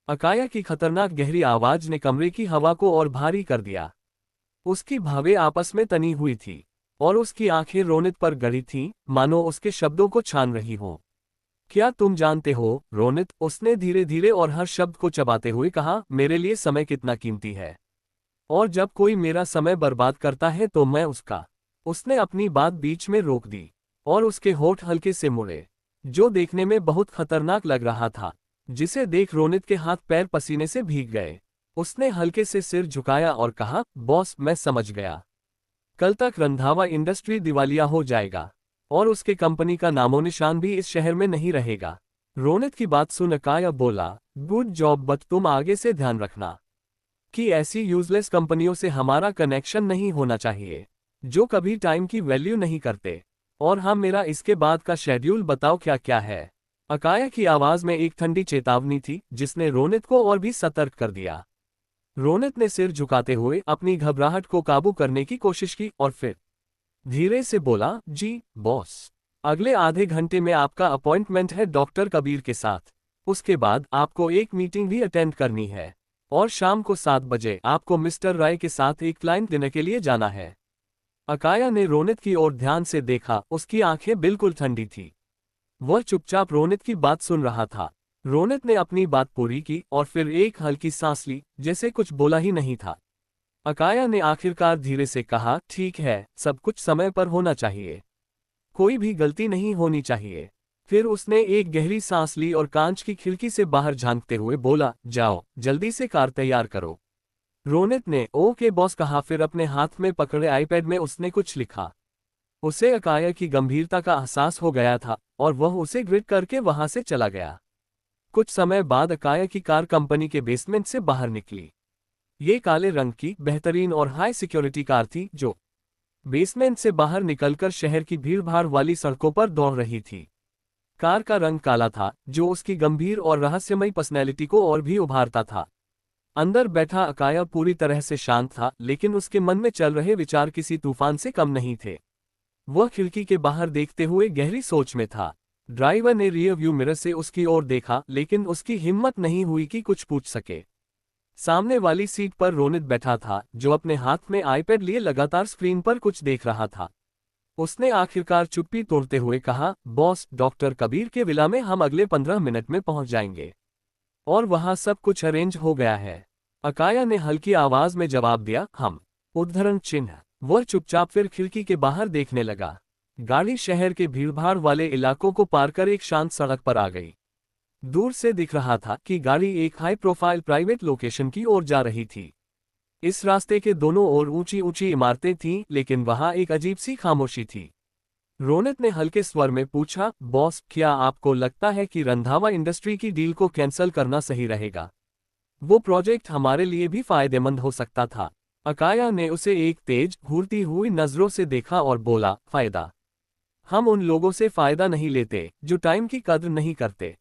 अकाया की खतरनाक गहरी आवाज ने कमरे की हवा को और भारी कर दिया। उसकी भावें आपस में तनी हुई थी और उसकी आंखें रोनित पर गड़ी थीं, मानो उसके शब्दों को छान रही हों। क्या तुम जानते हो रोनित? उसने धीरे धीरे और हर शब्द को चबाते हुए कहा, मेरे लिए समय कितना कीमती है, और जब कोई मेरा समय बर्बाद करता है तो मैं उसका। उसने अपनी बात बीच में रोक दी और उसके होठ हल्के से मुड़े, जो देखने में बहुत खतरनाक लग रहा था, जिसे देख रोनित के हाथ पैर पसीने से भीग गए। उसने हल्के से सिर झुकाया और कहा, बॉस मैं समझ गया। कल तक रंधावा इंडस्ट्री दिवालिया हो जाएगा और उसके कंपनी का नामोनिशान भी इस शहर में नहीं रहेगा। रोनित की बात सुन अकाया बोला, गुड जॉब, बट तुम आगे से ध्यान रखना कि ऐसी यूजलेस कंपनियों से हमारा कनेक्शन नहीं होना चाहिए जो कभी टाइम की वैल्यू नहीं करते। और हाँ, मेरा इसके बाद का शेड्यूल बताओ क्या क्या है। अकाया की आवाज में एक ठंडी चेतावनी थी, जिसने रोनित को और भी सतर्क कर दिया। रोनित ने सिर झुकाते हुए अपनी घबराहट को काबू करने की कोशिश की और फिर धीरे से बोला, जी बॉस, अगले आधे घंटे में आपका अपॉइंटमेंट है डॉक्टर कबीर के साथ। उसके बाद आपको एक मीटिंग भी अटेंड करनी है और शाम को 7 बजे आपको मिस्टर राय के साथ एक क्लाइंट डिनर के लिए जाना है। अकाया ने रोनित की ओर ध्यान से देखा। उसकी आंखें बिल्कुल ठंडी थी। वह चुपचाप रोनित की बात सुन रहा था। रोनित ने अपनी बात पूरी की और फिर एक हल्की सांस ली, जैसे कुछ बोला ही नहीं था। अकाया ने आखिरकार धीरे से कहा, ठीक है, सब कुछ समय पर होना चाहिए, कोई भी गलती नहीं होनी चाहिए। फिर उसने एक गहरी सांस ली और कांच की खिड़की से बाहर झांकते हुए बोला, जाओ जल्दी से कार तैयार करो। रोनित ने ओके बॉस कहा। फिर अपने हाथ में पकड़े आईपैड में उसने कुछ लिखा। उसे अकाया की गंभीरता का एहसास हो गया था और वह उसे ग्रिड करके वहां से चला गया। कुछ समय बाद अकाया की कार कंपनी के बेसमेंट से बाहर निकली। ये काले रंग की बेहतरीन और हाई सिक्योरिटी कार थी जो बेसमेंट से बाहर निकलकर शहर की भीड़भाड़ वाली सड़कों पर दौड़ रही थी। कार का रंग काला था, जो उसकी गंभीर और रहस्यमयी पर्सनैलिटी को और भी उभारता था। अंदर बैठा अकाया पूरी तरह से शांत था, लेकिन उसके मन में चल रहे विचार किसी तूफान से कम नहीं थे। वह खिड़की के बाहर देखते हुए गहरी सोच में था। ड्राइवर ने रियर व्यू मिरर से उसकी ओर देखा, लेकिन उसकी हिम्मत नहीं हुई कि कुछ पूछ सके। सामने वाली सीट पर रोनित बैठा था, जो अपने हाथ में आईपैड लिए लगातार स्क्रीन पर कुछ देख रहा था। उसने आखिरकार चुप्पी तोड़ते हुए कहा, बॉस, डॉक्टर कबीर के विला में हम अगले 15 मिनट में पहुंच जाएंगे और वहां सब कुछ अरेंज हो गया है। अकाया ने हल्की आवाज में जवाब दिया, हम। उद्धरण चिन्ह। वह चुपचाप फिर खिड़की के बाहर देखने लगा। गाड़ी शहर के भीड़भाड़ वाले इलाकों को पार कर एक शांत सड़क पर आ गई। दूर से दिख रहा था कि गाड़ी एक हाई प्रोफाइल प्राइवेट लोकेशन की ओर जा रही थी। इस रास्ते के दोनों ओर ऊंची ऊंची इमारतें थीं, लेकिन वहां एक अजीब सी खामोशी थी। रोनित ने हल्के स्वर में पूछा, बॉस, क्या आपको लगता है कि रंधावा इंडस्ट्री की डील को कैंसिल करना सही रहेगा? वो प्रोजेक्ट हमारे लिए भी फायदेमंद हो सकता था। अकाया ने उसे एक तेज, घूरती हुई नजरों से देखा और बोला, फायदा? हम उन लोगों से फायदा नहीं लेते जो टाइम की कद्र नहीं करते।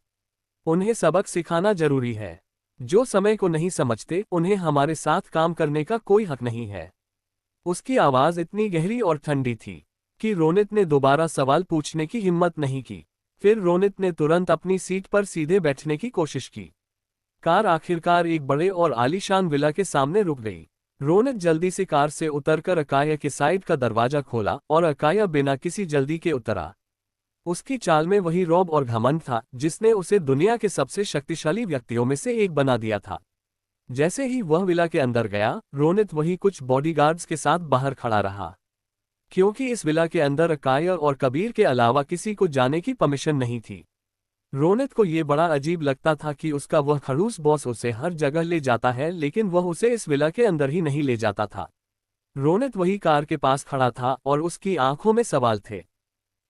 उन्हें सबक सिखाना जरूरी है। जो समय को नहीं समझते, उन्हें हमारे साथ काम करने का कोई हक नहीं है। उसकी आवाज इतनी गहरी और ठंडी थी कि रोनित ने दोबारा सवाल पूछने की हिम्मत नहीं की। फिर रोनित ने तुरंत अपनी सीट पर सीधे बैठने की कोशिश की। कार आखिरकार एक बड़े और आलीशान विला के सामने रुक गई। रोनित जल्दी से कार से उतरकर अकाया के साइड का दरवाजा खोला और अकाया बिना किसी जल्दी के उतरा। उसकी चाल में वही रौब और घमंड था जिसने उसे दुनिया के सबसे शक्तिशाली व्यक्तियों में से एक बना दिया था। जैसे ही वह विला के अंदर गया, रोनित वही कुछ बॉडीगार्ड्स के साथ बाहर खड़ा रहा, क्योंकि इस विला के अंदर अकाया और कबीर के अलावा किसी को जाने की परमिशन नहीं थी। रोनित को ये बड़ा अजीब लगता था कि उसका वह खड़ूस बॉस उसे हर जगह ले जाता है, लेकिन वह उसे इस विला के अंदर ही नहीं ले जाता था। रोनित वही कार के पास खड़ा था और उसकी आंखों में सवाल थे।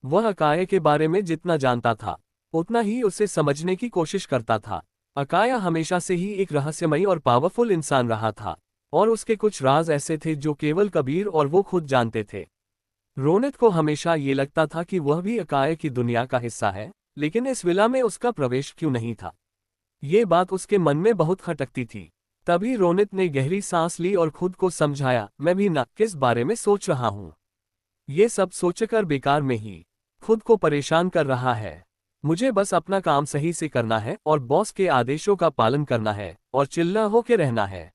वह अकाया के बारे में जितना जानता था, उतना ही उसे समझने की कोशिश करता था। अकाया हमेशा से ही एक रहस्यमयी और पावरफुल इंसान रहा था, और उसके कुछ राज ऐसे थे जो केवल कबीर और वो खुद जानते थे। रोनित को हमेशा ये लगता था कि वह भी अकाया की दुनिया का हिस्सा है, लेकिन इस विला में उसका प्रवेश क्यों नहीं था? ये बात उसके मन में बहुत खटकती थी। तभी रोनित ने गहरी सांस ली और खुद को समझाया, मैं भी न किस बारे में सोच रहा हूँ। ये सब सोचकर बेकार में ही खुद को परेशान कर रहा है। मुझे बस अपना काम सही से करना है और बॉस के आदेशों का पालन करना है और चिल्ला होके रहना है।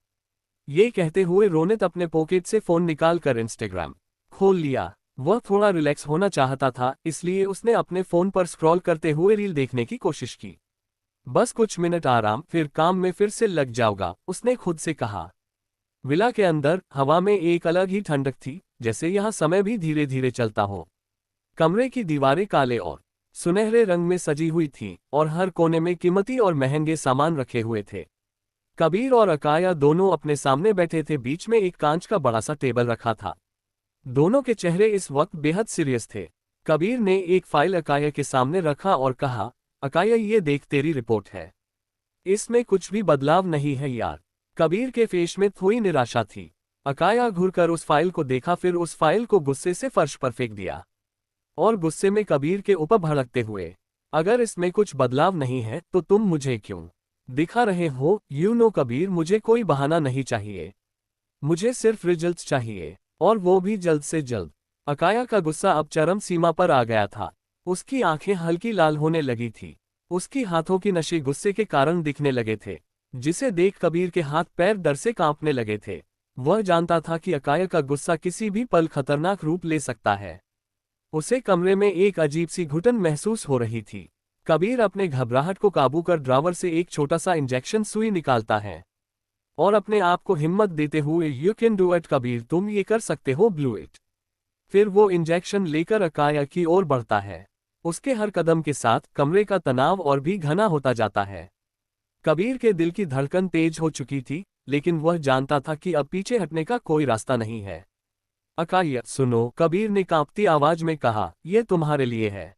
ये कहते हुए रोनित अपने पॉकेट से फोन निकालकर इंस्टाग्राम खोल लिया। वह थोड़ा रिलैक्स होना चाहता था, इसलिए उसने अपने फोन पर स्क्रॉल करते हुए रील देखने की कोशिश की। बस कुछ मिनट आराम, फिर काम में फिर से लग जाऊंगा, उसने खुद से कहा। विला के अंदर हवा में एक अलग ही ठंडक थी, जैसे यहाँ समय भी धीरे धीरे चलता हो। कमरे की दीवारें काले और सुनहरे रंग में सजी हुई थीं, और हर कोने में कीमती और महंगे सामान रखे हुए थे। कबीर और अकाया दोनों अपने सामने बैठे थे। बीच में एक कांच का बड़ा सा टेबल रखा था। दोनों के चेहरे इस वक्त बेहद सीरियस थे। कबीर ने एक फाइल अकाया के सामने रखा और कहा, अकाया, ये देख, तेरी रिपोर्ट है। इसमें कुछ भी बदलाव नहीं है यार। कबीर के फेस में थोड़ी निराशा थी। अकाया घूरकर उस फाइल को देखा, फिर उस फाइल को गुस्से से फर्श पर फेंक दिया और गुस्से में कबीर के ऊपर भड़कते हुए, अगर इसमें कुछ बदलाव नहीं है तो तुम मुझे क्यों दिखा रहे हो? कबीर, मुझे कोई बहाना नहीं चाहिए। मुझे सिर्फ रिजल्ट्स चाहिए, और वो भी जल्द से जल्द। अकाया का गुस्सा अब चरम सीमा पर आ गया था। उसकी आंखें हल्की लाल होने लगी थी। उसकी हाथों की नशे गुस्से के कारण दिखने लगे थे, जिसे देख कबीर के हाथ पैर डर से कांपने लगे थे। वह जानता था कि अकाया का गुस्सा किसी भी पल खतरनाक रूप ले सकता है। उसे कमरे में एक अजीब सी घुटन महसूस हो रही थी। कबीर अपने घबराहट को काबू कर ड्रावर से एक छोटा सा इंजेक्शन सुई निकालता है और अपने आप को हिम्मत देते हुए, you can do it Kabir, तुम ये कर सकते हो, ब्लू इट। फिर वो इंजेक्शन लेकर अकाया की ओर बढ़ता है। उसके हर कदम के साथ कमरे का तनाव और भी घना होता जाता है। कबीर के दिल की धड़कन तेज हो चुकी थी, लेकिन वह जानता था कि अब पीछे हटने का कोई रास्ता नहीं है। अकाया, सुनो, कबीर ने कांपती आवाज में कहा, यह तुम्हारे लिए है,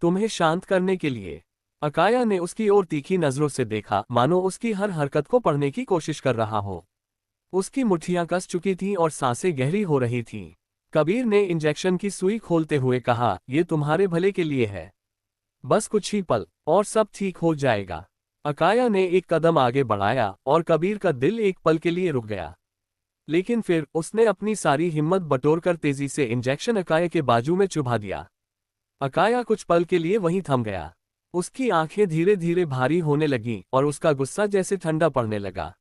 तुम्हें शांत करने के लिए। अकाया ने उसकी ओर तीखी नजरों से देखा, मानो उसकी हर हरकत को पढ़ने की कोशिश कर रहा हो। उसकी मुट्ठियां कस चुकी थीं और सांसें गहरी हो रही थीं। कबीर ने इंजेक्शन की सुई खोलते हुए कहा, ये तुम्हारे भले के लिए है। बस कुछ ही पल और सब ठीक हो जाएगा। अकाया ने एक कदम आगे बढ़ाया और कबीर का दिल एक पल के लिए रुक गया। लेकिन फिर उसने अपनी सारी हिम्मत बटोरकर तेजी से इंजेक्शन अकाया के बाजू में चुभा दिया। अकाया कुछ पल के लिए वहीं थम गया। उसकी आंखें धीरे धीरे भारी होने लगीं और उसका गुस्सा जैसे ठंडा पड़ने लगा।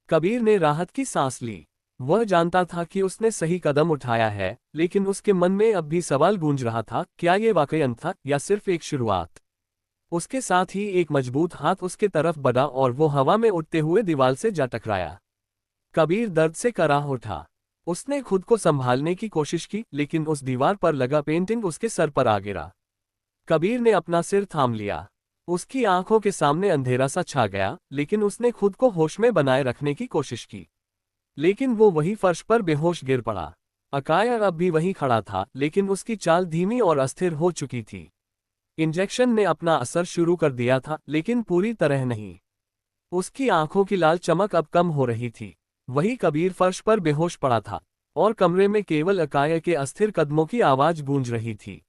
कबीर ने राहत की सांस ली। वह जानता था कि उसने सही कदम उठाया है, लेकिन उसके मन में अब भी सवाल गूंज रहा था, क्या ये वाकई अंत था या सिर्फ एक शुरुआत। उसके साथ ही एक मजबूत हाथ उसके तरफ बढ़ा और वो हवा में उड़ते हुए दीवार से जा टकराया। कबीर दर्द से कराह उठा। उसने खुद को संभालने की कोशिश की, लेकिन उस दीवार पर लगा पेंटिंग उसके सर पर आ गिरा। कबीर ने अपना सिर थाम लिया। उसकी आंखों के सामने अंधेरा सा छा गया, लेकिन उसने खुद को होश में बनाए रखने की कोशिश की। लेकिन वो वही फर्श पर बेहोश गिर पड़ा। अकाया अब भी वहीं खड़ा था, लेकिन उसकी चाल धीमी और अस्थिर हो चुकी थी। इंजेक्शन ने अपना असर शुरू कर दिया था, लेकिन पूरी तरह नहीं। उसकी आंखों की लाल चमक अब कम हो रही थी। वही कबीर फर्श पर बेहोश पड़ा था और कमरे में केवल अकाया के अस्थिर कदमों की आवाज गूंज रही थी।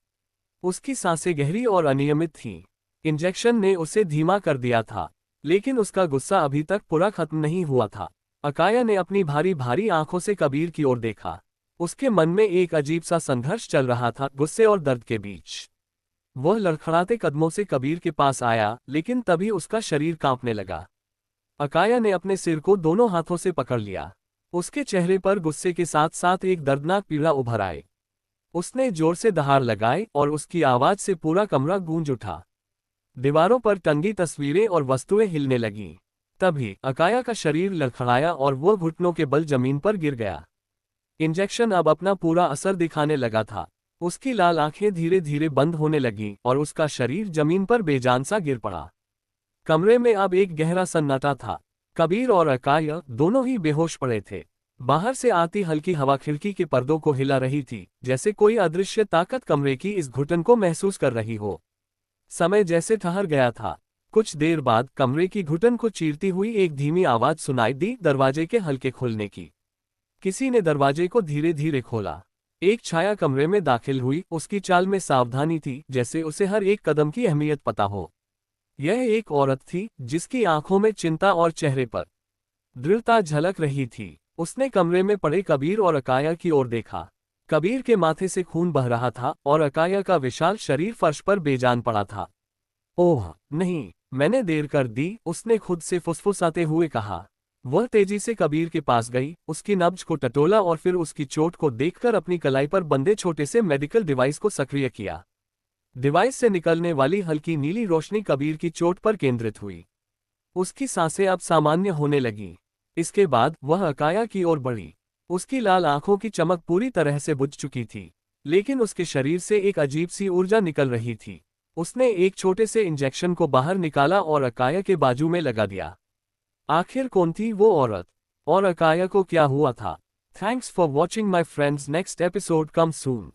उसकी सांसें गहरी और अनियमित थीं। इंजेक्शन ने उसे धीमा कर दिया था, लेकिन उसका गुस्सा अभी तक पूरा खत्म नहीं हुआ था। अकाया ने अपनी भारी भारी आंखों से कबीर की ओर देखा। उसके मन में एक अजीब सा संघर्ष चल रहा था, गुस्से और दर्द के बीच। वह लड़खड़ाते कदमों से कबीर के पास आया, लेकिन तभी उसका शरीर कांपने लगा। अकाया ने अपने सिर को दोनों हाथों से पकड़ लिया। उसके चेहरे पर गुस्से के साथ साथ एक दर्दनाक पीड़ा उभर आई। उसने जोर से दहाड़ लगाई और उसकी आवाज से पूरा कमरा गूंज उठा। दीवारों पर टंगी तस्वीरें और वस्तुएं हिलने लगीं। तभी अकाया का शरीर लड़खड़ाया और वह घुटनों के बल जमीन पर गिर गया। इंजेक्शन अब अपना पूरा असर दिखाने लगा था। उसकी लाल आंखें धीरे धीरे बंद होने लगीं और उसका शरीर जमीन पर बेजान सा गिर पड़ा। कमरे में अब एक गहरा सन्नाटा था। कबीर और अकाया दोनों ही बेहोश पड़े थे। बाहर से आती हल्की हवा खिड़की के पर्दों को हिला रही थी, जैसे कोई अदृश्य ताकत कमरे की इस घुटन को महसूस कर रही हो। समय जैसे ठहर गया था। कुछ देर बाद कमरे की घुटन को चीरती हुई एक धीमी आवाज सुनाई दी, दरवाजे के हल्के खुलने की। किसी ने दरवाजे को धीरे धीरे खोला। एक छाया कमरे में दाखिल हुई। उसकी चाल में सावधानी थी, जैसे उसे हर एक कदम की अहमियत पता हो। यह एक औरत थी, जिसकी आंखों में चिंता और चेहरे पर दृढ़ता झलक रही थी। उसने कमरे में पड़े कबीर और अकाया की ओर देखा। कबीर के माथे से खून बह रहा था और अकाया का विशाल शरीर फर्श पर बेजान पड़ा था। ओह नहीं, मैंने देर कर दी, उसने खुद से फुसफुसाते हुए कहा। वह तेजी से कबीर के पास गई, उसकी नब्ज को टटोला और फिर उसकी चोट को देखकर अपनी कलाई पर बंधे छोटे से मेडिकल डिवाइस को सक्रिय किया। डिवाइस से निकलने वाली हल्की नीली रोशनी कबीर की चोट पर केंद्रित हुई। उसकी सांसें अब सामान्य होने लगीं। इसके बाद वह अकाया की ओर बढ़ी। उसकी लाल आंखों की चमक पूरी तरह से बुझ चुकी थी, लेकिन उसके शरीर से एक अजीब सी ऊर्जा निकल रही थी। उसने एक छोटे से इंजेक्शन को बाहर निकाला और अकाया के बाजू में लगा दिया। आखिर कौन थी वो औरत, और अकाया को क्या हुआ था? Thanks for watching my friends, next episode come soon.